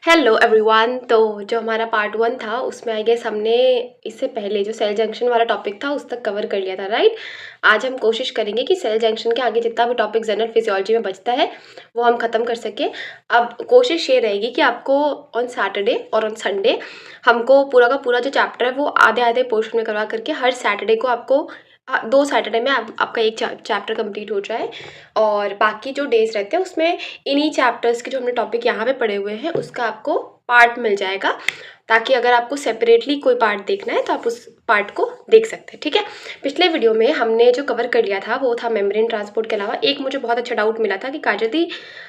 Hello everyone. तो जो हमारा पार्ट 1 था उसमें आई गेस हमने इससे पहले जो सेल जंक्शन वाला टॉपिक था उस तक कवर कर लिया था, राइट। आज हम कोशिश करेंगे कि सेल जंक्शन के आगे जितना भी टॉपिक जनरल फिजियोलॉजी में बचता है वो हम ख़त्म कर सके। अब कोशिश ये रहेगी कि आपको ऑन सैटरडे और ऑन संडे हमको पूरा का पूरा जो चैप्टर है वो आधे आधे पोर्शन में करवा करके हर सैटरडे को आपको 2 सैटरडे में आपका एक चैप्टर कंप्लीट हो जाए और बाकी जो डेज रहते हैं उसमें इन्हीं चैप्टर्स के जो हमने टॉपिक यहाँ पे पढ़े हुए हैं उसका आपको पार्ट मिल जाएगा, ताकि अगर आपको सेपरेटली कोई पार्ट देखना है तो आप उस पार्ट को देख सकते हैं। ठीक है। पिछले वीडियो में हमने जो कवर कर लिया था वो था मेम्ब्रेन ट्रांसपोर्ट के अलावा एक मुझे बहुत अच्छा डाउट मिला था कि काजल दी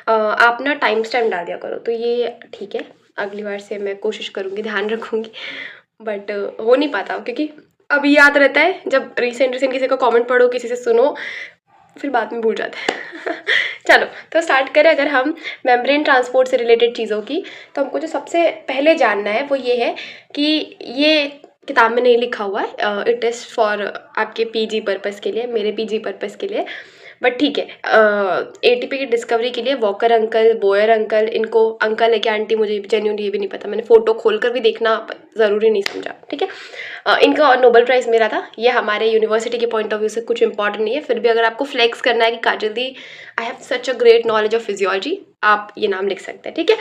आप ना टाइम स्टैम्प डाल दिया करो, तो ये ठीक है, अगली बार से मैं कोशिश करूँगी, ध्यान रखूँगी, बट हो नहीं पाता क्योंकि अभी याद रहता है जब रिसेंट किसी का कमेंट पढ़ो, किसी से सुनो, फिर बाद में भूल जाते हैं। चलो तो स्टार्ट करें। अगर हम मेम्ब्रेन ट्रांसपोर्ट से रिलेटेड चीज़ों की, तो हमको जो सबसे पहले जानना है वो ये है कि ये किताब में नहीं लिखा हुआ है, इट इज़ फॉर आपके पीजी पर्पस के लिए, मेरे पीजी पर्पस के लिए, बट ठीक है। एटीपी की डिस्कवरी के लिए वॉकर अंकल, बोयर अंकल, इनको अंकल है कि आंटी मुझे जेन्युइनली ये भी नहीं पता, मैंने फ़ोटो खोलकर भी देखना ज़रूरी नहीं समझा। ठीक है। इनका नोबेल प्राइज़ मिला था। ये हमारे यूनिवर्सिटी के पॉइंट ऑफ व्यू से कुछ इंपॉर्टेंट नहीं है, फिर भी अगर आपको फ्लेक्स करना है कि Kajal di I have such a great knowledge of physiology, आप ये नाम लिख सकते हैं। ठीक है।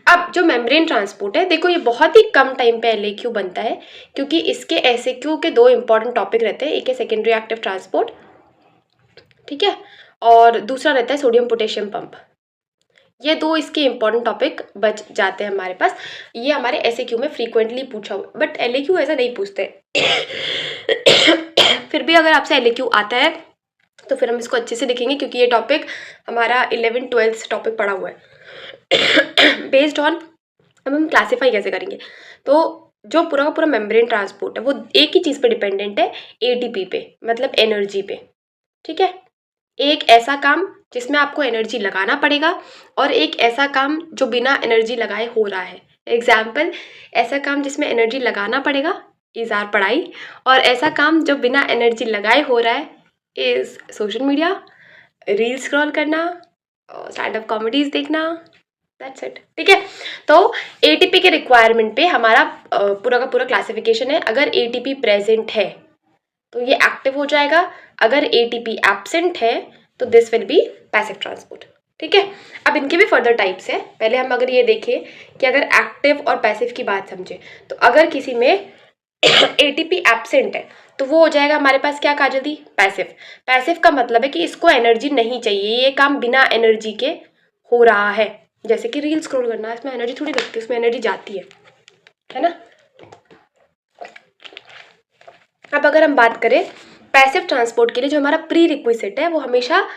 अब जो मेम्ब्रेन ट्रांसपोर्ट है, देखो ये बहुत ही कम टाइम पे एलएक्यू बनता है क्योंकि इसके एसएक्यू के 2 इंपॉर्टेंट टॉपिक रहते हैं, एक है सेकेंडरी एक्टिव ट्रांसपोर्ट, ठीक है, और दूसरा रहता है सोडियम पोटेशियम पंप। ये 2 इसके इंपॉर्टेंट टॉपिक बच जाते हैं हमारे पास। ये हमारे एसएक्यू में फ्रीक्वेंटली पूछा हुआ, बट एलएक्यू ऐसा नहीं पूछते। फिर भी अगर आपसे एलएक्यू आता है तो फिर हम इसको अच्छे से लिखेंगे क्योंकि ये टॉपिक हमारा 11th-12th टॉपिक पढ़ा हुआ है। बेस्ड ऑन अब हम क्लासीफाई कैसे करेंगे, तो जो पूरा का पूरा मेम्ब्रेन ट्रांसपोर्ट है वो एक ही चीज़ पे डिपेंडेंट है, एटीपी पे, मतलब एनर्जी पे। ठीक है। एक ऐसा काम जिसमें आपको एनर्जी लगाना पड़ेगा और एक ऐसा काम जो बिना एनर्जी लगाए हो रहा है। एग्जाम्पल, ऐसा काम जिसमें एनर्जी लगाना पड़ेगा इज़ आर पढ़ाई, और ऐसा काम जो बिना एनर्जी लगाए हो रहा है is social media, reel scroll करना, स्टैंड अप कॉमेडीज देखना, दैट्स इट। ठीक है। तो एटीपी के रिक्वायरमेंट पे हमारा पूरा का पूरा क्लासिफिकेशन है। अगर एटीपी प्रेजेंट है तो ये एक्टिव हो जाएगा, अगर एटीपी एब्सेंट है तो this will be passive transport. ठीक है। अब इनके भी फर्दर टाइप्स है। पहले हम अगर ये देखें कि अगर एक्टिव और पैसिव की बात समझे, तो अगर किसी में एटीपी एब्सेंट है तो वो हो जाएगा हमारे पास क्या काजल दी, पैसिव। पैसिव का मतलब है कि इसको एनर्जी नहीं चाहिए, ये काम बिना एनर्जी के हो रहा है, जैसे कि रील स्क्रॉल करना, इसमें एनर्जी थोड़ी लगती है, उसमें एनर्जी जाती है ना। अब अगर हम बात करें पैसिव ट्रांसपोर्ट के लिए, जो हमारा प्री रिक्विजिट है वो हमेशा,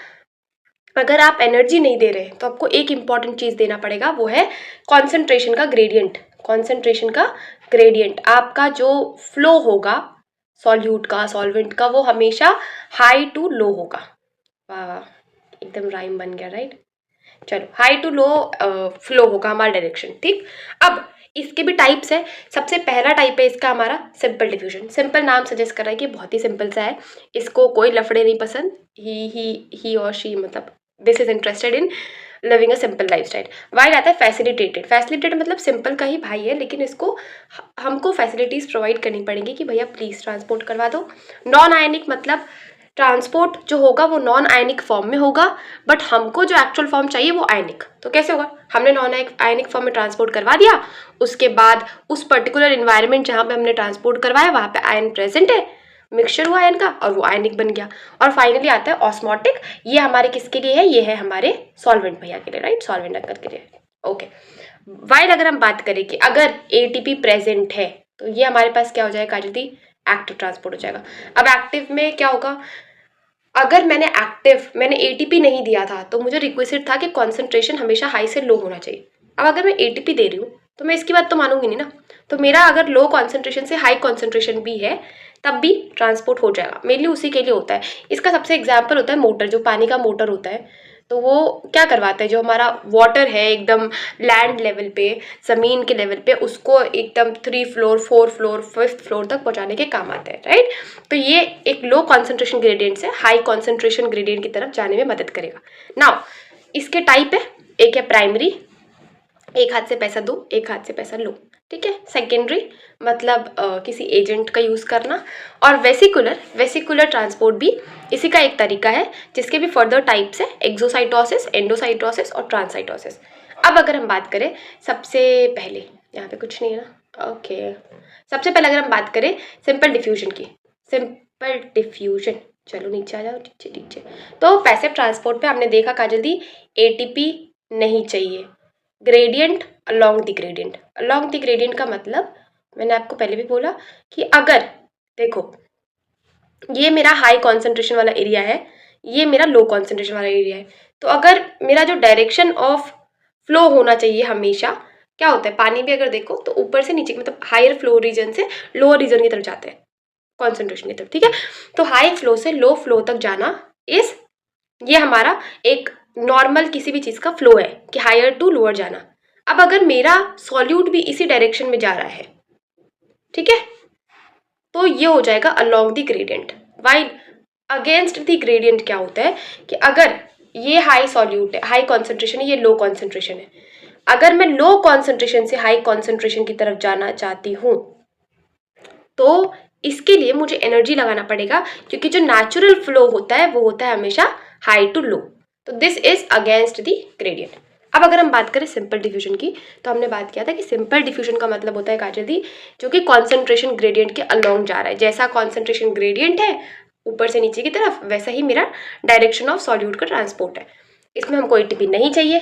अगर आप एनर्जी नहीं दे रहे तो आपको एक इंपॉर्टेंट चीज़ देना पड़ेगा, वो है कॉन्सेंट्रेशन का ग्रेडियंट। कॉन्सेंट्रेशन का ग्रेडियंट, आपका जो फ्लो होगा सॉल्यूट का, सॉल्वेंट का, वो हमेशा हाई टू लो होगा। वाह, एकदम राइम बन गया, राइट। चलो, हाई टू लो फ्लो होगा हमारा डायरेक्शन। ठीक। अब इसके भी टाइप्स है। सबसे पहला टाइप है इसका हमारा सिंपल डिफ्यूजन। सिंपल नाम सजेस्ट कर रहा है कि बहुत ही सिंपल सा है, इसको कोई लफड़े नहीं पसंद, ही और शी, मतलब this is interested in living a simple life style. While आता है फैसिलिटेटेड। फैसिलिटेटेड मतलब सिंपल का ही भाई है, लेकिन इसको हमको फैसिलिटीज़ प्रोवाइड करनी पड़ेंगी कि भैया प्लीज़ ट्रांसपोर्ट करवा दो। नॉन आयनिक मतलब ट्रांसपोर्ट जो होगा वो नॉन आयनिक फॉर्म में होगा, बट हमको जो एक्चुअल फॉर्म चाहिए वो आयनिक। तो कैसे होगा, हमने नॉन आयनिक फॉर्म में ट्रांसपोर्ट करवा दिया, उसके बाद उस पर्टिकुलर इन्वायरमेंट जहाँ पे हमने ट्रांसपोर्ट करवाया वहाँ पे आयन प्रेजेंट है, मिक्सचर हुआ आयन का और वो आयनिक बन गया। और फाइनली आता है ऑस्मोटिक। ये हमारे किसके लिए है, ये है हमारे सॉल्वेंट भैया के लिए, राइट, सॉल्वेंट अंकल के लिए। ओके। वाइल अगर हम बात करें कि अगर एटीपी प्रेजेंट है तो ये हमारे पास क्या हो जाएगा काजल दी, एक्टिव ट्रांसपोर्ट हो जाएगा। अब एक्टिव में क्या होगा, अगर मैंने एटीपी नहीं दिया था तो मुझे रिक्वेस्ट था कि कॉन्सेंट्रेशन हमेशा हाई से लो होना चाहिए। अब अगर मैं एटीपी दे रही हूँ तो मैं इसकी बात तो मानूंगी नहीं ना, तो मेरा अगर लो कॉन्सेंट्रेशन से हाई कॉन्सेंट्रेशन भी है तब भी ट्रांसपोर्ट हो जाएगा। मेनली उसी के लिए होता है। इसका सबसे एग्जाम्पल होता है मोटर, जो पानी का मोटर होता है, तो वो क्या करवाता है, जो हमारा वाटर है एकदम लैंड लेवल पे, ज़मीन के लेवल पे, उसको एकदम 3 फ्लोर 4 फ्लोर 5th फ्लोर तक पहुंचाने के काम आता है, राइट। तो ये एक लो कॉन्सेंट्रेशन ग्रेडियंट से हाई कॉन्सेंट्रेशन ग्रेडियंट की तरफ जाने में मदद करेगा। नाउ इसके टाइप है, एक है प्राइमरी, एक हाथ से पैसा दो, एक हाथ से पैसा लो, ठीक है। सेकेंडरी मतलब किसी एजेंट का यूज़ करना। और वेसिकुलर ट्रांसपोर्ट भी इसी का एक तरीका है, जिसके भी फर्दर टाइप्स है, एक्सोसाइटोसिस, एंडोसाइटोसिस और ट्रांससाइटोसिस। अब अगर हम बात करें सबसे पहले, यहाँ पे कुछ नहीं है ना, ओके। सबसे पहले अगर हम बात करें सिंपल डिफ्यूजन की, सिंपल डिफ्यूजन, चलो नीचे आ जाओ, नीचे नीचे। तो पैसिव ट्रांसपोर्ट पे हमने देखा काजल दी, एटीपी नहीं चाहिए, gradient along the gradient. Along the gradient का मतलब मैंने आपको पहले भी बोला कि अगर देखो ये मेरा हाई कॉन्सेंट्रेशन वाला एरिया है, ये मेरा लो कॉन्सेंट्रेशन वाला एरिया है, तो अगर मेरा जो डायरेक्शन ऑफ फ्लो होना चाहिए हमेशा, क्या होता है, पानी भी अगर देखो तो ऊपर से नीचे, मतलब हायर फ्लो रीजन से लोअर रीजन की तरफ जाते हैं, कॉन्सेंट्रेशन की तरफ, ठीक है। तो हाई फ्लो से लो फ्लो तक जाना इस, ये हमारा एक नॉर्मल किसी भी चीज़ का फ्लो है कि हायर टू लोअर जाना। अब अगर मेरा सॉल्यूट भी इसी डायरेक्शन में जा रहा है, ठीक है, तो ये हो जाएगा along the gradient. While against the gradient क्या होता है कि अगर ये हाई सॉल्यूट है, हाई कॉन्सेंट्रेशन है, ये लो कॉन्सेंट्रेशन है, अगर मैं लो कॉन्सेंट्रेशन से हाई कॉन्सेंट्रेशन की तरफ जाना चाहती हूँ तो इसके लिए मुझे एनर्जी लगाना पड़ेगा, क्योंकि जो नेचुरल फ्लो होता है वो होता है हमेशा हाई टू लो। तो this is against the gradient. अब अगर हम बात करें सिंपल डिफ्यूजन की, तो हमने बात किया था कि सिंपल डिफ्यूजन का मतलब होता है काजल दी जो कि कॉन्सेंट्रेशन ग्रेडियंट के अलोंग जा रहा है। जैसा कॉन्सेंट्रेशन ग्रेडियंट है ऊपर से नीचे की तरफ, वैसा ही मेरा डायरेक्शन ऑफ सॉल्यूट का ट्रांसपोर्ट है। इसमें हमको एटीपी नहीं चाहिए,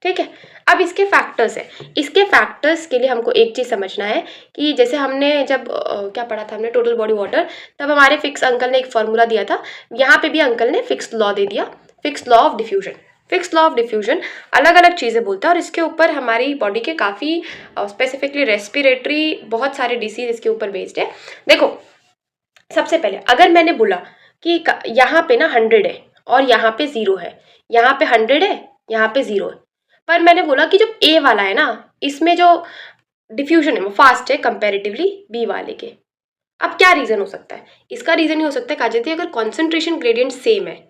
ठीक है। अब इसके फैक्टर्स है, इसके फैक्टर्स के लिए हमको एक चीज़ समझना है कि जैसे हमने जब क्या पढ़ा था हमने, टोटल बॉडी वाटर, तब हमारे फिक्स अंकल ने एक फॉर्मूला दिया था, यहाँ पे भी अंकल ने फिक्स लॉ दे दिया, fix law of diffusion. Fix law of diffusion अलग अलग चीज़ें बोलता है और इसके ऊपर हमारी बॉडी के काफ़ी स्पेसिफिकली रेस्पिरेटरी बहुत सारे डिसीज इसके ऊपर बेस्ड है। देखो सबसे पहले अगर मैंने बोला कि यहाँ पे ना 100 है और यहाँ पे 0 है, यहाँ पे 100 है, यहाँ पे 0 है, पर मैंने बोला कि जो ए वाला है ना, इसमें जो डिफ्यूजन है वो फास्ट है कंपैरेटिवली बी वाले के। अब क्या रीजन हो सकता है, इसका रीजन ये हो सकता है काजल दी अगर कॉन्सेंट्रेशन ग्रेडियंट सेम है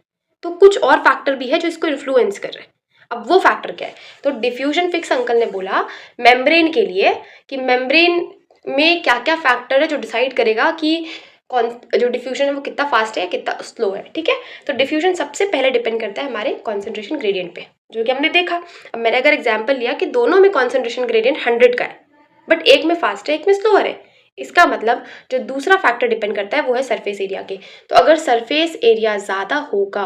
तो कुछ और फैक्टर भी है जो इसको इन्फ्लुएंस कर रहे हैं। अब वो फैक्टर क्या है, तो डिफ्यूजन फिक्स अंकल ने बोला मेम्ब्रेन के लिए कि मेम्ब्रेन में क्या क्या फैक्टर है जो डिसाइड करेगा कि कौन जो डिफ्यूजन है वो कितना फास्ट है कितना स्लो है, ठीक है। तो डिफ्यूजन सबसे पहले डिपेंड करता है हमारे कॉन्सेंट्रेशन ग्रेडियंट पे, जो कि हमने देखा। अब मैंने अगर एग्जांपल लिया कि दोनों में कॉन्सेंट्रेशन ग्रेडियंट 100 का है, बट एक में फास्ट है एक में स्लोअर है, इसका मतलब जो दूसरा फैक्टर डिपेंड करता है वो है सरफेस एरिया के। तो अगर सरफेस एरिया ज़्यादा होगा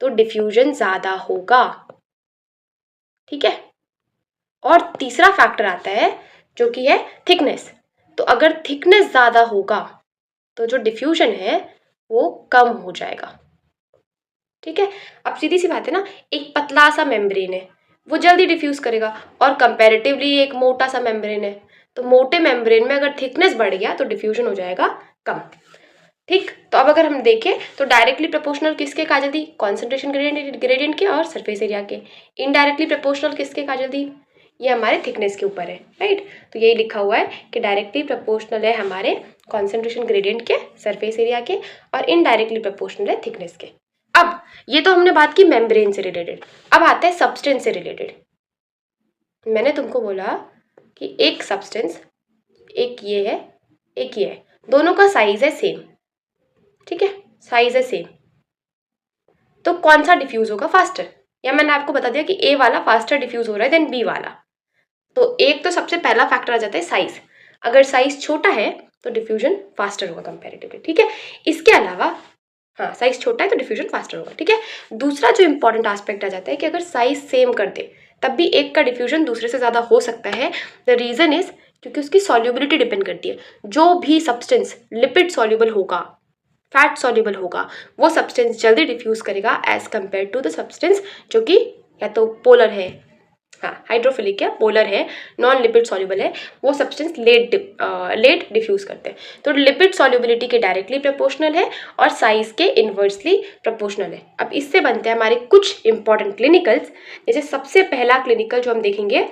तो डिफ्यूजन ज़्यादा होगा, ठीक है। और तीसरा फैक्टर आता है जो कि है थिकनेस। तो अगर थिकनेस ज़्यादा होगा तो जो डिफ्यूजन है वो कम हो जाएगा, ठीक है। अब सीधी सी बात है ना, एक पतला सा मेम्ब्रेन है वो जल्दी डिफ्यूज करेगा और कंपैरेटिवली एक मोटा सा मेम्ब्रेन है, तो मोटे मेम्ब्रेन में अगर थिकनेस बढ़ गया तो डिफ्यूजन हो जाएगा कम, ठीक। तो अब अगर हम देखें तो डायरेक्टली प्रोपोर्शनल किसके काजल दी, कॉन्सेंट्रेशन ग्रेडियंट के और सरफेस एरिया के। इनडायरेक्टली प्रोपोर्शनल किसके काजल दी, ये हमारे थिकनेस के ऊपर है, राइट। तो यही लिखा हुआ है कि डायरेक्टली प्रोपोर्शनल है हमारे कॉन्सेंट्रेशन ग्रेडियंट के, सरफेस एरिया के, और इनडायरेक्टली प्रोपोर्शनल है थिकनेस के। अब ये तो हमने बात की मेम्ब्रेन से रिलेटेड, अब आता है सब्सटेंस से रिलेटेड। मैंने तुमको बोला कि एक सब्सटेंस, एक ये है एक ये है, दोनों का साइज है सेम, ठीक है, साइज है सेम, तो कौन सा डिफ्यूज होगा फास्टर, या मैंने आपको बता दिया कि ए वाला फास्टर डिफ्यूज हो रहा है देन बी वाला। तो एक तो सबसे पहला फैक्टर आ जाता है साइज, अगर साइज छोटा है तो डिफ्यूजन फास्टर होगा कंपैरेटिवली, ठीक है। इसके अलावा हाँ साइज छोटा है तो डिफ्यूजन फास्टर होगा, ठीक है। दूसरा जो इंपॉर्टेंट एस्पेक्ट आ जाता है कि अगर साइज सेम कर दे तब भी एक का डिफ्यूजन दूसरे से ज़्यादा हो सकता है। द रीज़न इज क्योंकि उसकी सॉल्युबिलिटी डिपेंड करती है। जो भी सब्सटेंस लिपिड सॉल्युबल होगा, फैट सॉल्युबल होगा, वो सब्सटेंस जल्दी डिफ्यूज करेगा as compare to the substance जो कि या तो पोलर है, हाँ हाइड्रोफिलिक है, पोलर है, नॉन लिपिड सॉल्युबल है, वो सब्सटेंस लेट डिफ्यूज करते हैं। तो लिपिड सॉल्युबिलिटी के डायरेक्टली प्रोपोर्शनल है और साइज के इन्वर्सली प्रोपोर्शनल है। अब इससे बनते हैं हमारे कुछ इंपॉर्टेंट क्लिनिकल्स, जैसे सबसे पहला क्लिनिकल जो हम देखेंगे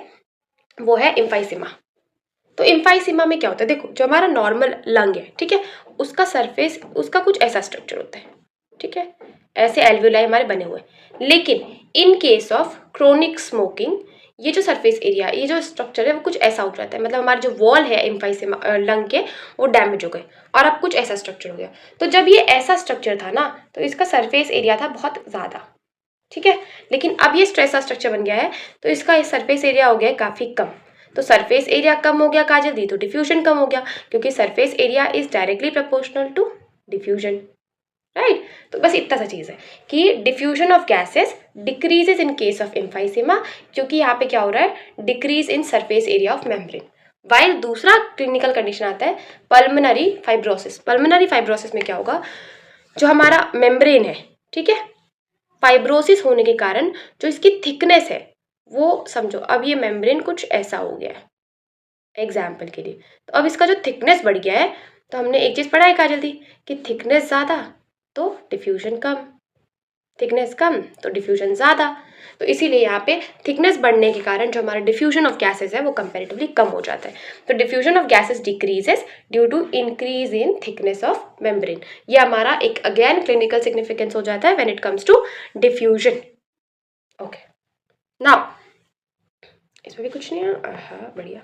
वो है एम्फाइसीमा। तो एम्फाइसीमा में क्या होता है, देखो जो हमारा नॉर्मल लंग है, ठीक है, उसका सरफेस उसका कुछ ऐसा स्ट्रक्चर होता है, ठीक है, ऐसे एल्वियोलाई हमारे बने हुए हैं। लेकिन इन केस ऑफ क्रोनिक स्मोकिंग ये जो सरफेस एरिया, ये जो स्ट्रक्चर है वो कुछ ऐसा हो जाता है, मतलब हमारे जो वॉल है एम्फाइसेमा लंग के वो डैमेज हो गए और अब कुछ ऐसा स्ट्रक्चर हो गया। तो जब ये ऐसा स्ट्रक्चर था ना तो इसका सरफेस एरिया था बहुत ज़्यादा, ठीक है, लेकिन अब ये स्ट्रेसा स्ट्रक्चर बन गया है तो इसका सरफेस एरिया हो गया है काफ़ी कम। तो सरफेस एरिया कम हो गया काजल दी तो डिफ्यूजन कम हो गया, क्योंकि surface area is directly proportional to diffusion, right. तो बस इतना सा चीज़ है कि diffusion of gases decreases in case of emphysema, क्योंकि यहाँ पे क्या हो रहा है, decrease in surface area of membrane. While दूसरा क्लिनिकल कंडीशन आता है पल्मोनरी फाइब्रोसिस। पल्मोनरी फाइब्रोसिस में क्या होगा, जो हमारा मेम्ब्रेन है, ठीक है, फाइब्रोसिस होने के कारण जो इसकी थिकनेस है वो, समझो अब ये मेम्ब्रेन कुछ ऐसा हो गया है एग्जाम्पल के लिए, तो अब इसका जो थिकनेस बढ़ गया है, तो हमने एक चीज़ पढ़ा है काजल दी कि थिकनेस ज़्यादा तो डिफ्यूजन कम, थिकनेस कम तो डिफ्यूजन ज़्यादा। तो इसीलिए यहाँ पे थिकनेस बढ़ने के कारण जो हमारा डिफ्यूजन ऑफ गैसेस है वो कंपैरेटिवली कम हो जाता है। तो diffusion of gases decreases due to increase in thickness of membrane. ये हमारा एक अगेन क्लिनिकल सिग्निफिकेंस हो जाता है when it comes to diffusion. Okay, now इसमें भी कुछ नहीं है, हाँ बढ़िया।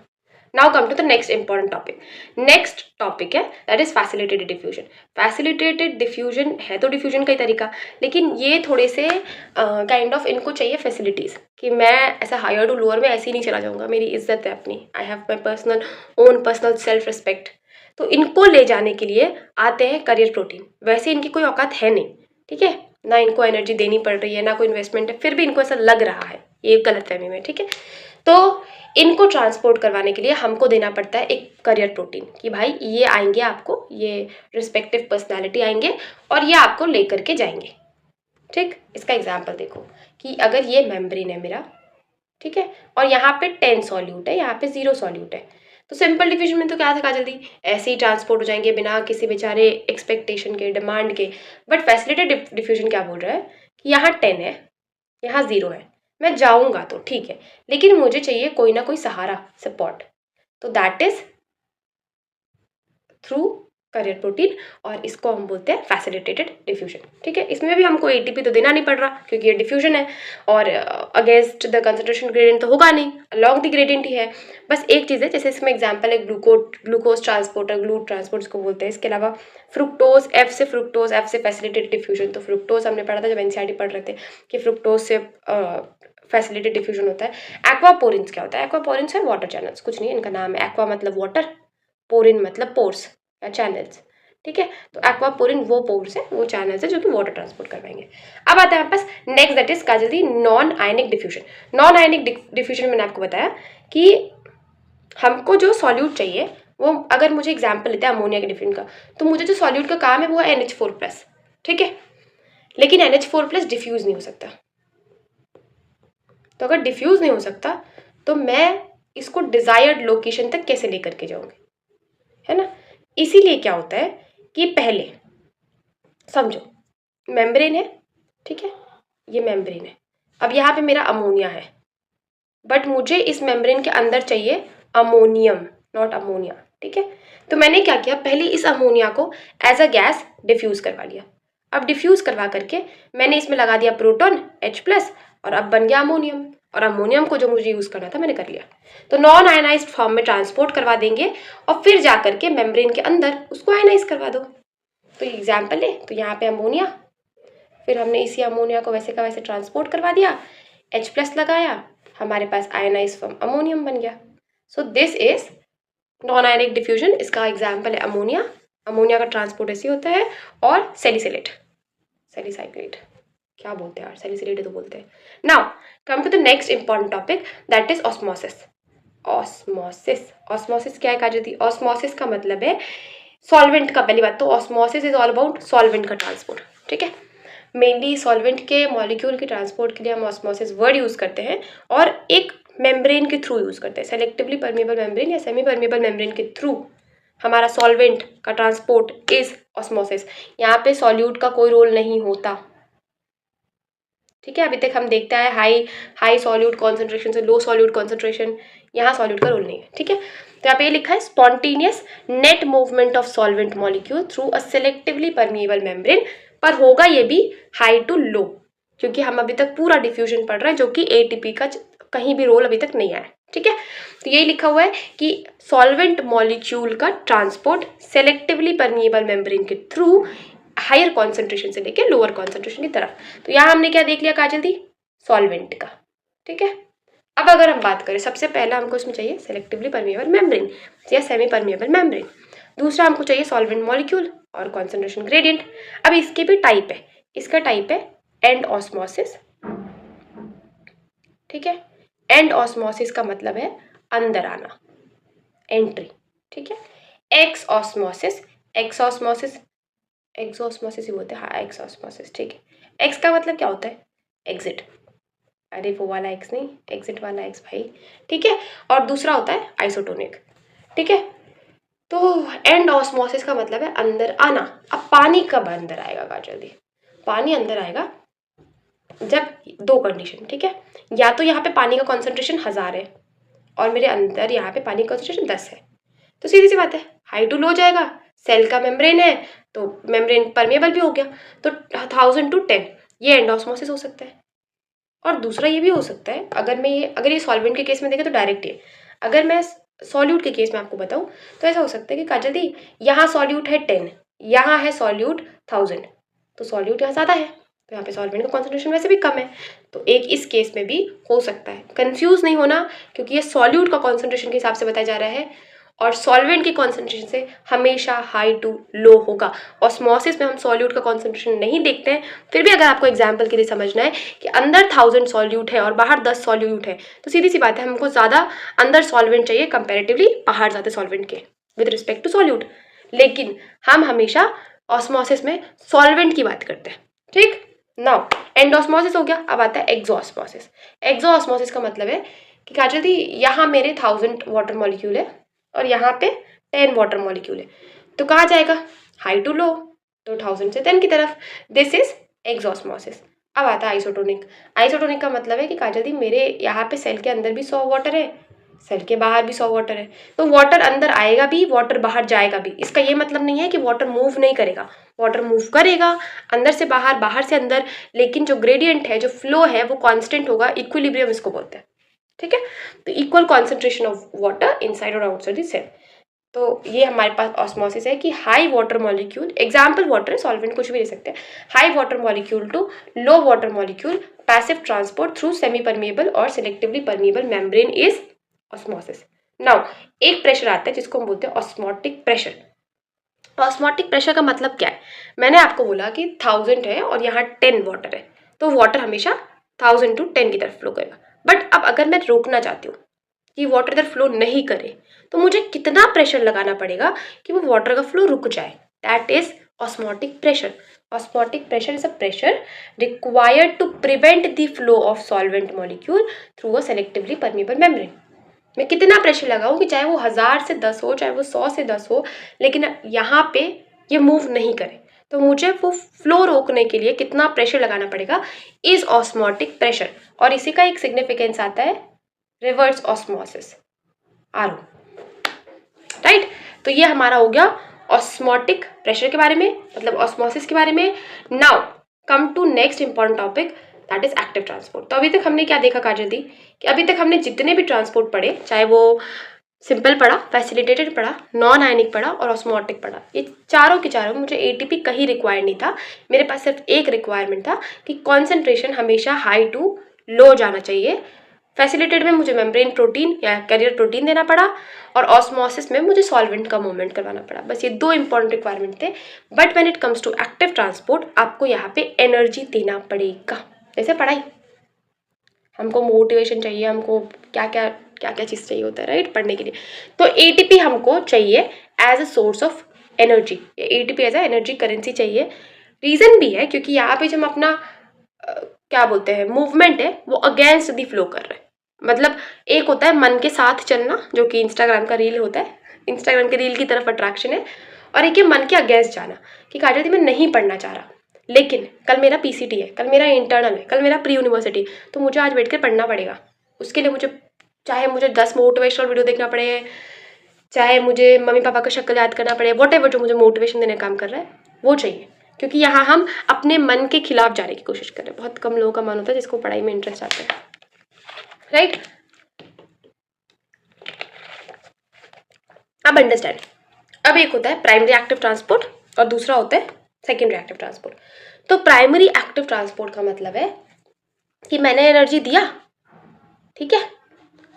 Now come to the next important topic. Next topic है that is facilitated diffusion. Facilitated diffusion है तो डिफ्यूजन का ही तरीका, लेकिन ये थोड़े से काइंड ऑफ इनको चाहिए फैसिलिटीज़ कि मैं ऐसा हायर टू लोअर में ऐसे ही नहीं चला जाऊंगा, मेरी इज्जत है अपनी, I have my personal own personal self respect. तो इनको ले जाने के लिए आते हैं करियर प्रोटीन। वैसे इनकी कोई औकात है नहीं, ठीक है, ना इनको एनर्जी देनी पड़ रही है ना कोई इन्वेस्टमेंट है, फिर भी इनको ऐसा लग रहा है, ये गलतफहमी में, ठीक है। तो इनको ट्रांसपोर्ट करवाने के लिए हमको देना पड़ता है एक करियर प्रोटीन कि भाई ये आएंगे आपको, ये रिस्पेक्टिव पर्सनालिटी आएंगे और ये आपको लेकर के जाएंगे, ठीक। इसका एग्जांपल देखो कि अगर ये मेम्ब्रेन है मेरा, ठीक है, और यहाँ पे 10 सॉल्यूट है, यहाँ पे 0 सॉल्यूट है, तो सिंपल डिफ्यूजन में तो क्या था जल्दी ऐसे ही ट्रांसपोर्ट हो जाएंगे बिना किसी बेचारे एक्सपेक्टेशन के, डिमांड के। बट फैसिलिटेटेड डिफ्यूजन क्या बोल रहा है कि यहाँ 10 है, यहाँ 0 है, मैं जाऊंगा तो ठीक है, लेकिन मुझे चाहिए कोई ना कोई सहारा, सपोर्ट, तो that is through career protein और इसको हम बोलते हैं फैसिलिटेटेड डिफ्यूजन, ठीक है। इसमें भी हमको एटीपी तो देना नहीं पड़ रहा क्योंकि ये डिफ्यूजन है और अगेंस्ट द कंसंट्रेशन ग्रेडियंट तो होगा नहीं, अलॉन्ग द ग्रेडियंट ही है। बस एक चीज़ है, जैसे इसमें एग्जांपल है ग्लूकोज ट्रांसपोर्टर, ग्लू ट्रांसपोर्ट को बोलते हैं। इसके अलावा फ्रुक्टोज, एफ से फ्रुक्टोज, एफ से फैसिलिटेटेड डिफ्यूजन। तो फ्रुक्टोज हमने पढ़ा था जब एनसीईआरटी पढ़ रहे थे कि फ्रुक्टोज से फैसिलिटेटेड डिफ्यूजन होता है। एक्वापोरिन्स क्या होता है, एक्वापोरिन्स है वाटर चैनल्स, कुछ नहीं है, इनका नाम है एक्वा मतलब वाटर, पोरिन मतलब पोर्स या चैनल्स, ठीक है। तो एक्वापोरिन वो पोर्स है, वो चैनल्स है जो कि वाटर ट्रांसपोर्ट करवाएंगे। अब आता है पास next that is Kajal di non ionic diffusion. Non ionic diffusion मैंने आपको बताया कि हमको जो सॉल्यूट चाहिए वो, अगर मुझे एग्जाम्पल लेते हैं अमोनिया के डिफ्यूजन का, तो मुझे जो सॉल्यूट का काम है वो है NH4+, ठीक है, लेकिन NH4+ डिफ्यूज नहीं हो सकता। तो अगर डिफ्यूज नहीं हो सकता तो मैं इसको डिजायर्ड लोकेशन तक कैसे लेकर के जाऊंगी, है ना। इसीलिए क्या होता है कि पहले समझो मेम्ब्रेन है, ठीक है, ये मेम्ब्रेन है, अब यहाँ पे मेरा अमोनिया है, बट मुझे इस मेम्ब्रेन के अंदर चाहिए अमोनियम, नॉट अमोनिया, ठीक है। तो मैंने क्या किया, पहले इस अमोनिया को एज अ गैस डिफ्यूज करवा लिया। अब डिफ्यूज करवा करके मैंने इसमें लगा दिया प्रोटॉन H+ और अब बन गया अमोनियम, और अमोनियम को जो मुझे यूज़ करना था मैंने कर लिया। तो नॉन आयनाइज्ड फॉर्म में ट्रांसपोर्ट करवा देंगे और फिर जा करके मेम्ब्रेन के अंदर उसको आयनाइज करवा दो। तो ये एग्जाम्पल है, तो यहाँ पे अमोनिया, फिर हमने इसी अमोनिया को वैसे का वैसे ट्रांसपोर्ट करवा दिया, H+ लगाया, हमारे पास आयनाइज फॉर्म अमोनियम बन गया। So this is non ionic diffusion. इसका एग्जाम्पल है अमोनिया, अमोनिया का ट्रांसपोर्ट ऐसे होता है, और सेलिसिलेट, सेलिसाइक्लेट क्या बोलते हैं यार, सेलिसिलेट तो बोलते हैं। Now come to the next important topic that is osmosis. Osmosis, osmosis क्या है काजल? ऑस्मोसिस का मतलब है सॉल्वेंट का, पहली बात तो osmosis is all about solvent का ट्रांसपोर्ट, ठीक है। मेनली सॉल्वेंट के मॉलिक्यूल के ट्रांसपोर्ट के लिए हम ऑस्मोसिस वर्ड यूज करते हैं और एक मेम्ब्रेन के थ्रू यूज करते हैं, सेलेक्टिवली परमेबल मेम्ब्रेन या सेमी परमेबल मेम्ब्रेन के थ्रू हमारा सॉल्वेंट का ट्रांसपोर्ट इज ऑस्मोसिस। यहाँ पे सॉल्यूट का कोई रोल नहीं होता, ठीक है। अभी तक हम देखते हैं हाई सॉल्यूट कॉन्सेंट्रेशन से लो सॉल्यूट कॉन्सेंट्रेशन, यहाँ सॉल्यूट का रोल नहीं है, ठीक है। तो यहाँ पे ये लिखा है spontaneous net movement of solvent molecule through a selectively permeable membrane, पर होगा ये भी हाई टू लो, क्योंकि हम अभी तक पूरा डिफ्यूजन पढ़ रहे हैं जो कि एटीपी का कहीं भी रोल अभी तक नहीं आया, ठीक है। तो यही लिखा हुआ है कि सॉल्वेंट मॉलिक्यूल का ट्रांसपोर्ट सेलेक्टिवली परमिएबल मेम्ब्रेन के थ्रू हायर कॉन्सेंट्रेशन से लेकर लोअर कॉन्सेंट्रेशन की तरफ। तो यहाँ हमने क्या देख लिया काजल दी, सॉल्वेंट का, ठीक है। अब अगर हम बात करें, सबसे पहला हमको इसमें चाहिए सेलेक्टिवली परमिएबल मेम्ब्रेन या सेमी परमिएबल मेम्ब्रेन, दूसरा हमको चाहिए सॉल्वेंट मॉलिक्यूल और कॉन्सेंट्रेशन ग्रेडियंट। अब इसके भी टाइप है, इसका टाइप है एंड ऑस्मोसिस, ठीक है। एंड ऑस्मोसिस का मतलब है अंदर आना, एंट्री, ठीक है। एक्स ऑस्मोसिस, एक्सॉस्मोसिस, एक्सोस्मोसिस ही बोलते हैं, हाँ एक्सॉस्मोसिस, ठीक है। एक्स का मतलब क्या होता है, एग्जिट, अरे वो वाला एक्स नहीं, एग्जिट वाला एक्स भाई, ठीक है। और दूसरा होता है आइसोटोनिक, ठीक है। तो एंड ऑस्मोसिस का मतलब है अंदर आना। अब पानी कब अंदर आएगा काजल दी, पानी अंदर आएगा जब दो कंडीशन, ठीक है। या तो यहाँ पे पानी का कॉन्सेंट्रेशन 1000 है और मेरे अंदर यहाँ पे पानी का कॉन्सेंट्रेशन 10 है, तो सीधी सी बात है हाई टू लो जाएगा। सेल का मेम्ब्रेन है तो मेम्ब्रेन परमेबल भी हो गया, तो 1000 to 10 ये एंड ऑस्मोसिस हो सकता है। और दूसरा ये भी हो सकता है, अगर ये सॉल्वेंट के केस में देखें तो डायरेक्ट है, अगर मैं सॉल्यूट के केस में आपको बताऊं तो ऐसा हो सकता है कि काजल दी यहाँ सॉल्यूट है 10, यहाँ है सॉल्यूट 1000, तो सॉल्यूट यहाँ ज़्यादा है, तो यहाँ पे सॉल्वेंट का कॉन्सेंट्रेशन वैसे भी कम है, तो एक इस केस में भी हो सकता है। कंफ्यूज नहीं होना, क्योंकि ये सॉल्यूट का कॉन्सेंट्रेशन के हिसाब से बताया जा रहा है और सॉल्वेंट की कॉन्सेंट्रेशन से हमेशा हाई टू लो होगा। ऑस्मोसिस में हम सॉल्यूट का कॉन्सेंट्रेशन नहीं देखते हैं, फिर भी अगर आपको एग्जाम्पल के लिए समझना है कि अंदर 1000 सॉल्यूट है और बाहर 10 सॉल्यूट है, तो सीधी सी बात है हमको ज़्यादा अंदर सॉल्वेंट चाहिए कंपेरेटिवली बाहर ज़्यादा सॉल्वेंट के विद रिस्पेक्ट टू सॉल्यूट, लेकिन हम हमेशा ऑस्मोसिस में सॉल्वेंट की बात करते हैं, ठीक। नाउ एंडोस्मोसिस हो गया, अब आता है एक्सोस्मोसिस। एक्सोस्मोसिस का मतलब है कि काजल दी यहाँ मेरे 1000 वाटर मॉलिक्यूल है और यहाँ पे 10 वाटर मॉलिक्यूल है, तो कहाँ जाएगा, हाई टू लो, तो 1000 से 10 की तरफ, दिस इज एक्सोस्मोसिस। अब आता है आइसोटोनिक। आइसोटोनिक का मतलब है कि काजल दी मेरे यहाँ पे सेल के अंदर भी 100 वाटर है, सेल के बाहर भी 100 वाटर है, तो वाटर अंदर आएगा भी, वाटर बाहर जाएगा भी। इसका ये मतलब नहीं है कि वाटर मूव नहीं करेगा, वाटर मूव करेगा अंदर से बाहर, बाहर से अंदर, लेकिन जो ग्रेडियंट है, जो फ्लो है, वो कांस्टेंट होगा, इक्विलिब्रियम इसको बोलते हैं, ठीक है। तो equal concentration of water inside और आउटसाइड द सेल। तो ये हमारे पास ऑस्मोसिस है कि high water molecule, example water, solvent कुछ भी ले सकते हैं, high water molecule to low water molecule passive transport through semi permeable और selectively permeable membrane is osmosis. Now एक प्रेशर आता है जिसको हम बोलते हैं ऑस्मोटिक प्रेशर। ऑस्मोटिक प्रेशर का मतलब क्या है, मैंने आपको बोला कि 1000 है और यहाँ 10 वाटर है, तो वाटर हमेशा 1000 to 10 की तरफ फ्लो करेगा। बट अब अगर मैं रोकना चाहती हूँ कि वाटर इधर फ्लो नहीं करे, तो मुझे कितना प्रेशर लगाना पड़ेगा कि वो वाटर का फ्लो रुक जाए, that is osmotic pressure. Osmotic pressure is a pressure required to prevent the flow of solvent molecule through a selectively permeable membrane. मैं कितना प्रेशर लगाऊं कि चाहे वो 1000 से 10 हो, चाहे वो 100 से 10 हो, लेकिन यहाँ पे ये मूव नहीं करे, तो मुझे वो फ्लो रोकने के लिए कितना प्रेशर लगाना पड़ेगा, इज ऑस्मोटिक प्रेशर। और इसी का एक सिग्निफिकेंस आता है रिवर्स ऑस्मोसिस, आरओ, राइट। तो ये हमारा हो गया ऑस्मोटिक प्रेशर के बारे में, मतलब ऑस्मोसिस के बारे में। Now come to next important topic, that is active transport. तो अभी तक हमने क्या देखा काजल दी, कि अभी तक हमने जितने भी ट्रांसपोर्ट पढ़े, चाहे वो सिंपल पढ़ा, फैसिलिटेटेड पढ़ा, नॉन आयनिक पढ़ा और ऑस्मोटिक पढ़ा, ये चारों के चारों मुझे एटीपी कहीं रिक्वायर्ड नहीं था। मेरे पास सिर्फ एक रिक्वायरमेंट था कि कॉन्सेंट्रेशन हमेशा हाई टू लो जाना चाहिए। फैसिलिटेटेड में मुझे मेम्ब्रेन प्रोटीन या कैरियर प्रोटीन देना पड़ा और ऑस्मोसिस में मुझे सॉल्वेंट का मूवमेंट करवाना पड़ा। बस ये दो इंपॉर्टेंट रिक्वायरमेंट थे। But when it comes to active transport, आपको यहाँ पे एनर्जी देना पड़ेगा। जैसे पढ़ाई, हमको मोटिवेशन चाहिए, हमको क्या क्या चीज़ चाहिए होता है, राइट, पढ़ने के लिए। तो एटीपी हमको चाहिए as a source of energy, ATP as a energy currency चाहिए। रीज़न भी है क्योंकि यहाँ पे जब हम अपना क्या बोलते हैं मूवमेंट है, वो अगेंस्ट दी फ्लो कर रहे हैं। मतलब एक होता है मन के साथ चलना, जो कि इंस्टाग्राम का रील होता है, इंस्टाग्राम के रील की तरफ अट्रैक्शन है, और एक ये मन के अगेंस्ट जाना कि काजल दी मैं नहीं पढ़ना चाह रहा, लेकिन कल मेरा पीसीटी है, कल मेरा इंटरनल है, कल मेरा प्री यूनिवर्सिटी, तो मुझे आज बैठ कर पढ़ना पड़ेगा। उसके लिए मुझे चाहे मुझे 10 मोटिवेशनल वीडियो देखना पड़े, चाहे मुझे मम्मी पापा का शक्ल याद करना पड़े, वॉट जो मुझे मोटिवेशन देने का काम कर रहा है वो चाहिए, क्योंकि यहाँ हम अपने मन के खिलाफ जाने की कोशिश कर रहे हैं। बहुत कम लोगों का मन होता है जिसको पढ़ाई में इंटरेस्ट आता है, राइट। अब अंडरस्टैंड, अब एक होता है प्राइमरी एक्टिव ट्रांसपोर्ट और दूसरा होता है सेकेंडरी एक्टिव ट्रांसपोर्ट। तो प्राइमरी एक्टिव ट्रांसपोर्ट का मतलब है कि मैंने एनर्जी दिया, ठीक है,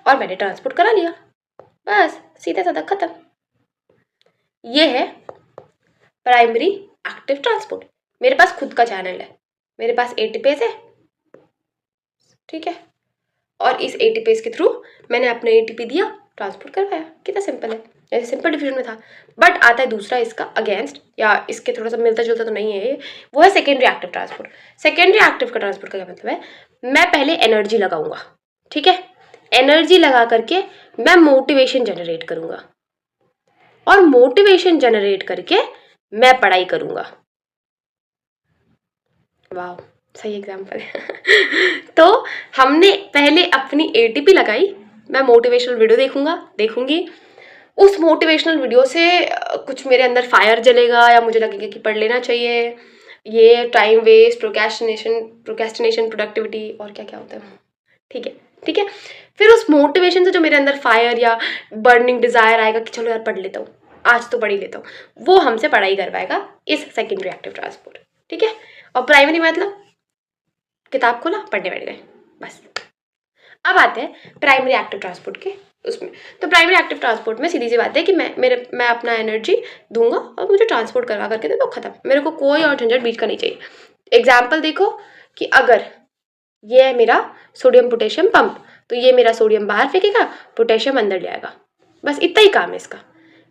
और मैंने ट्रांसपोर्ट करा लिया, बस सीधा साधा खत्म। ये है प्राइमरी एक्टिव ट्रांसपोर्ट। मेरे पास खुद का चैनल है, मेरे पास एटीपीएस है, ठीक है, और इस एटीपीएस के थ्रू मैंने अपने एटीपी दिया, ट्रांसपोर्ट करवाया। कितना सिंपल है, जैसे सिंपल डिफिनेशन में था। बट आता है दूसरा इसका अगेंस्ट, या इसके थोड़ा सा मिलता जुलता तो नहीं है ये, वो है secondary active transport. Secondary active का ट्रांसपोर्ट का क्या मतलब है, मैं पहले एनर्जी लगाऊंगा, ठीक है, एनर्जी लगा करके मैं मोटिवेशन जनरेट करूंगा, और मोटिवेशन जनरेट करके मैं पढ़ाई करूंगा। वाह, सही एग्जाम्पल है। तो हमने पहले अपनी एटीपी लगाई, मैं मोटिवेशनल वीडियो देखूंगी, उस मोटिवेशनल वीडियो से कुछ मेरे अंदर फायर जलेगा, या मुझे लगेगा कि पढ़ लेना चाहिए, ये टाइम वेस्ट, प्रोक्रेस्टिनेशन, प्रोडक्टिविटी और क्या क्या होता है, ठीक है, ठीक है। फिर उस मोटिवेशन से जो मेरे अंदर फायर या बर्निंग डिजायर आएगा कि चलो यार पढ़ लेता हूँ, आज तो पढ़ ही लेता हूँ, वो हमसे पढ़ाई करवाएगा इस सेकेंडरी एक्टिव ट्रांसपोर्ट, ठीक है। और प्राइमरी मतलब किताब खोला, पढ़ने बैठ गए, बस। अब आते हैं प्राइमरी एक्टिव ट्रांसपोर्ट के उसमें। तो प्राइमरी एक्टिव ट्रांसपोर्ट में सीधी सी बात है कि मैं अपना एनर्जी दूंगा और मुझे ट्रांसपोर्ट करवा करके दे दो, खत्म। मेरे को कोई और झंझट बीच का नहीं चाहिए। एग्जाम्पल देखो कि अगर ये है मेरा सोडियम पोटेशियम पंप, तो ये मेरा सोडियम बाहर फेंकेगा, पोटेशियम अंदर ले आएगा, बस इतना ही काम है इसका।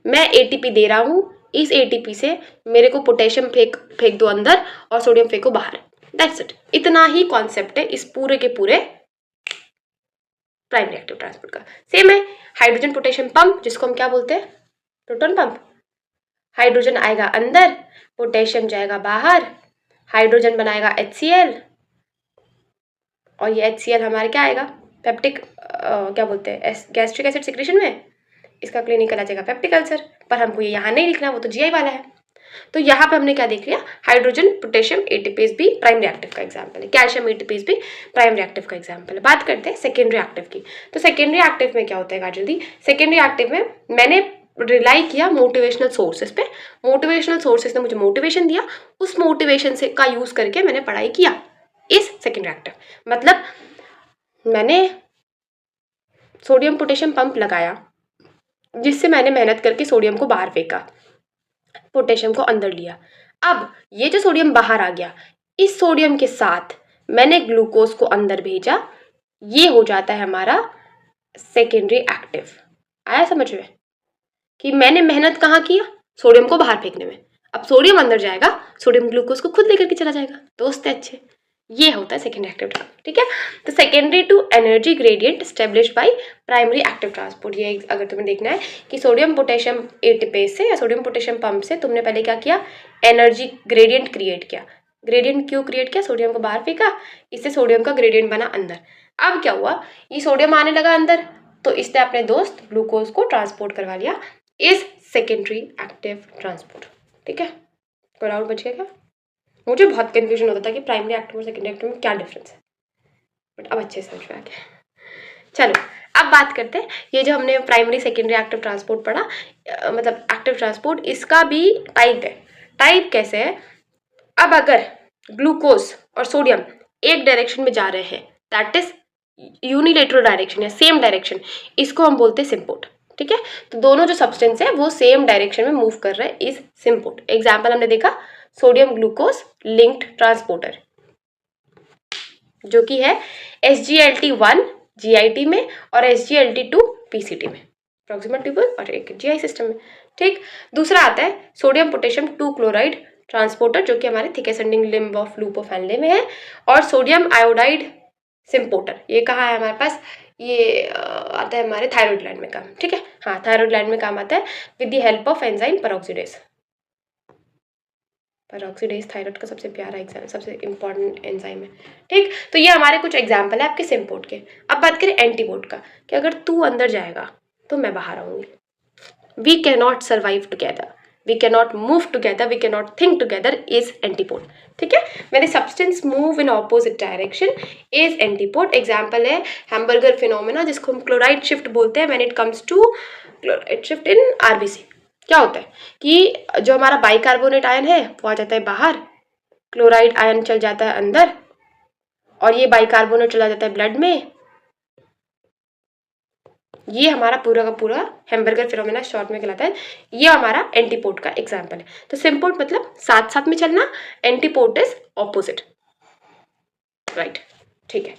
मैं एटीपी दे रहा हूँ, इस एटीपी से मेरे को पोटेशियम फेंक दो अंदर और सोडियम फेंको बाहर, दैट्स इट। इतना ही कॉन्सेप्ट है इस पूरे के पूरे प्राइमरी एक्टिव ट्रांसपोर्ट का। सेम है हाइड्रोजन पोटेशियम पंप, जिसको हम क्या बोलते हैं, प्रोटॉन पंप। हाइड्रोजन आएगा अंदर, पोटेशियम जाएगा बाहर, हाइड्रोजन बनाएगा HCl, और ये HCl हमारे क्या आएगा, पेप्टिक क्या बोलते हैं, गैस्ट्रिक एसिड सिक्रेशन में, इसका क्लिनिकल आ जाएगा पेप्टिक अल्सर। पर हमको ये यहाँ नहीं लिखना, वो तो GI वाला है। तो यहाँ पे हमने क्या देख लिया, हाइड्रोजन पोटेशियम एटीपीज भी प्राइमरी एक्टिव का एग्जाम्पल है, कैल्शियम एटीपीज भी प्राइमरी एक्टिव का एग्जाम्पल है। बात करते हैं सेकेंडरी एक्टिव की। तो सेकेंडरी एक्टिव में क्या होता है काजल दी, सेकेंडरी एक्टिव में मैंने रिलाई किया मोटिवेशनल सोर्सेज पे, मोटिवेशनल सोर्सेज ने मुझे मोटिवेशन दिया, उस मोटिवेशन से का यूज करके मैंने पढ़ाई किया इस सेकेंडरी एक्टिव। मतलब मैंने सोडियम पोटेशियम पंप लगाया, जिससे मैंने मेहनत करके सोडियम को बाहर फेंका, पोटेशियम को अंदर लिया। अब ये जो सोडियम बाहर आ गया, इस सोडियम के साथ मैंने ग्लूकोज को अंदर भेजा, ये हो जाता है हमारा सेकेंडरी एक्टिव। आया समझ में कि मैंने मेहनत कहाँ किया, सोडियम को बाहर फेंकने में। अब सोडियम अंदर जाएगा, सोडियम ग्लूकोज को खुद लेकर के चला जाएगा, दोस्त है अच्छे। ये होता है सेकेंडरी एक्टिव ट्रांसपोर्ट, ठीक है। तो secondary to energy gradient established by primary active transport. ये अगर तुम्हें देखना है कि सोडियम पोटेशियम एटीपेज से या सोडियम पोटेशियम पंप से तुमने पहले क्या किया, एनर्जी ग्रेडियंट क्रिएट किया। ग्रेडियंट क्यों क्रिएट किया, सोडियम को बाहर फेंका, इससे सोडियम का ग्रेडियंट बना अंदर। अब क्या हुआ, ये सोडियम आने लगा अंदर, तो इसने अपने दोस्त ग्लूकोज को ट्रांसपोर्ट करवा लिया इस सेकेंडरी एक्टिव ट्रांसपोर्ट, ठीक है। कोई डाउट बच गया क्या? मुझे बहुत कंफ्यूजन होता था कि प्राइमरी एक्टिव और सेकेंडरी एक्टिव में क्या डिफरेंस है, बट अब अच्छे से समझ में आ गया। चलो अब बात करते हैं, ये जो हमने प्राइमरी सेकेंडरी एक्टिव ट्रांसपोर्ट पढ़ा, मतलब एक्टिव ट्रांसपोर्ट, इसका भी टाइप है। टाइप कैसे है, अब अगर ग्लूकोज और सोडियम एक डायरेक्शन में जा रहे हैं, दैट इज यूनिलेटरल डायरेक्शन या सेम डायरेक्शन, इसको हम बोलते हैं सिम्पोर्ट, ठीक है। तो दोनों जो सब्सटेंस है वो सेम डायरेक्शन में मूव कर रहे हैं, इज सिम्पोर्ट। एग्जाम्पल हमने देखा सोडियम ग्लूकोज लिंक्ड ट्रांसपोर्टर, जो कि है SGLT1 GIT में और SGLT2 PCT में, प्रॉक्सिमल ट्यूबल और एक GI सिस्टम में, ठीक। दूसरा आता है सोडियम पोटेशियम 2 क्लोराइड ट्रांसपोर्टर, जो कि हमारे thick ascending limb of loop of Henle में है, और सोडियम आयोडाइड सिम्पोर्टर, ये कहाँ है हमारे पास, ये आता है हमारे थायराइड ग्लैंड में काम, ठीक है। हाँ, थायराइड ग्लैंड में काम आता है with the help of enzyme peroxidase. Peroxidase thyroid का सबसे प्यारा एग्जाम, सबसे इंपॉर्टेंट एंजाइम है, ठीक। तो ये हमारे कुछ एग्जाम्पल है आपके सिम्पोर्ट के। अब बात करें एंटीपोर्ट का, कि अगर तू अंदर जाएगा तो मैं बाहर आऊंगी, we can not survive together, we can not move together, we can not think together is antiport. ठीक है, when the substance move in opposite direction is antiport. Example है हैम्बर्गर फिनोमेना, जिसको हम क्लोराइड शिफ्ट बोलते हैं। When it comes to chloride shift in RBC, क्या होता है कि जो हमारा बाइकार्बोनेट आयन है वो आ जाता है बाहर, क्लोराइड आयन चल जाता है अंदर, और ये बाइकार्बोनेट चला जाता है ब्लड में। ये हमारा पूरा का पूरा हैम्बर्गर फिनोमेना शॉर्ट में कहलाता है। ये हमारा एंटीपोड का एग्जाम्पल है। तो सिम्पोड मतलब साथ साथ में चलना, एंटीपोड इज ऑपोजिट, राइट। ठीक है।